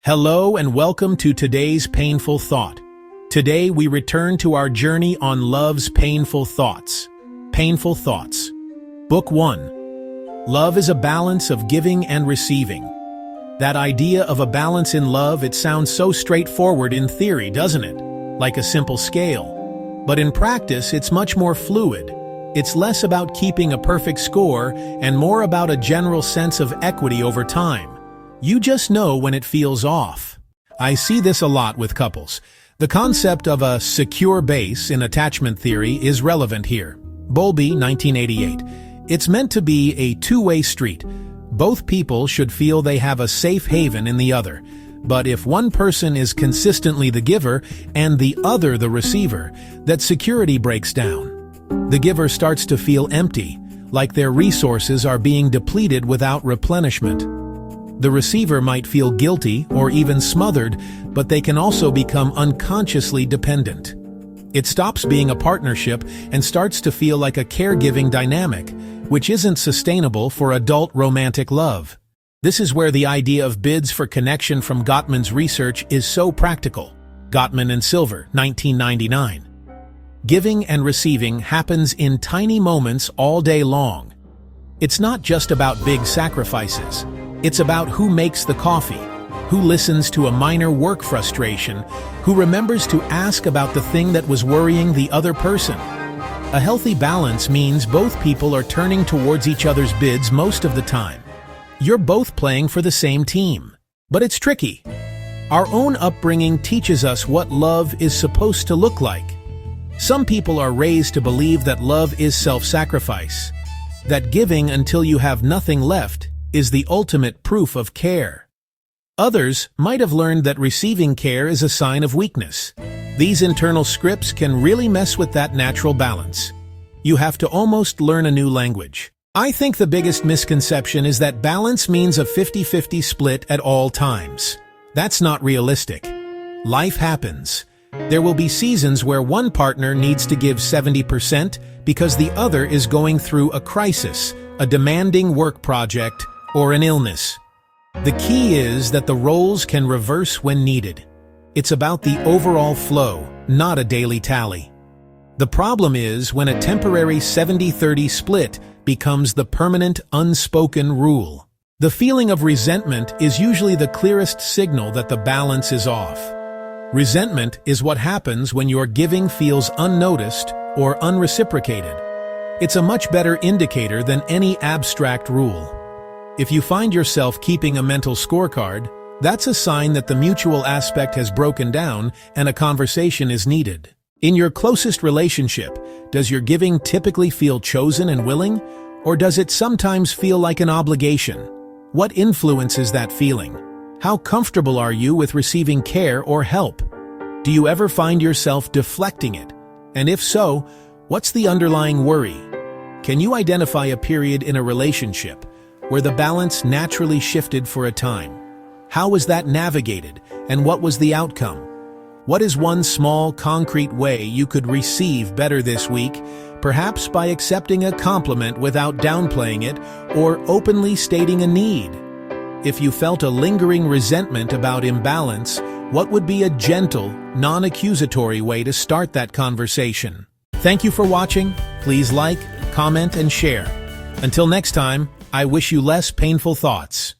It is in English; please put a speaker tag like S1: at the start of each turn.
S1: Hello and welcome to today's Painful Thought. Today we return to our journey on love's painful thoughts. Payneful Thoughts. Book 1. Love is a balance of giving and receiving. That idea of a balance in love, it sounds so straightforward in theory, doesn't it? Like a simple scale. But in practice, it's much more fluid. It's less about keeping a perfect score and more about a general sense of equity over time. You just know when it feels off. I see this a lot with couples. The concept of a secure base in attachment theory is relevant here. Bowlby, 1988. It's meant to be a two-way street. Both people should feel they have a safe haven in the other. But if one person is consistently the giver and the other the receiver, that security breaks down. The giver starts to feel empty, like their resources are being depleted without replenishment. The receiver might feel guilty or even smothered, but they can also become unconsciously dependent. It stops being a partnership and starts to feel like a caregiving dynamic, which isn't sustainable for adult romantic love. This is where the idea of bids for connection from Gottman's research is so practical. Gottman and Silver, 1999. Giving and receiving happens in tiny moments all day long. It's not just about big sacrifices. It's about who makes the coffee, who listens to a minor work frustration, who remembers to ask about the thing that was worrying the other person. A healthy balance means both people are turning towards each other's bids most of the time. You're both playing for the same team. But it's tricky. Our own upbringing teaches us what love is supposed to look like. Some people are raised to believe that love is self-sacrifice, that giving until you have nothing left is the ultimate proof of care. Others might have learned that receiving care is a sign of weakness. These internal scripts can really mess with that natural balance. You have to almost learn a new language. I think the biggest misconception is that balance means a 50-50 split at all times. That's not realistic. Life happens. There will be seasons where one partner needs to give 70% because the other is going through a crisis, a demanding work project, or an illness. The key is that the roles can reverse when needed. It's about the overall flow, not a daily tally. The problem is when a temporary 70-30 split becomes the permanent unspoken rule. The feeling of resentment is usually the clearest signal that the balance is off. Resentment is what happens when your giving feels unnoticed or unreciprocated. It's a much better indicator than any abstract rule. If you find yourself keeping a mental scorecard, that's a sign that the mutual aspect has broken down and a conversation is needed. In your closest relationship, does your giving typically feel chosen and willing, or does it sometimes feel like an obligation? What influences that feeling? How comfortable are you with receiving care or help? Do you ever find yourself deflecting it? And if so, what's the underlying worry? Can you identify a period in a relationship where the balance naturally shifted for a time? How was that navigated, and what was the outcome? What is one small, concrete way you could receive better this week, perhaps by accepting a compliment without downplaying it or openly stating a need? If you felt a lingering resentment about imbalance, what would be a gentle, non-accusatory way to start that conversation? Thank you for watching. Please like, comment, and share. Until next time, I wish you less painful thoughts.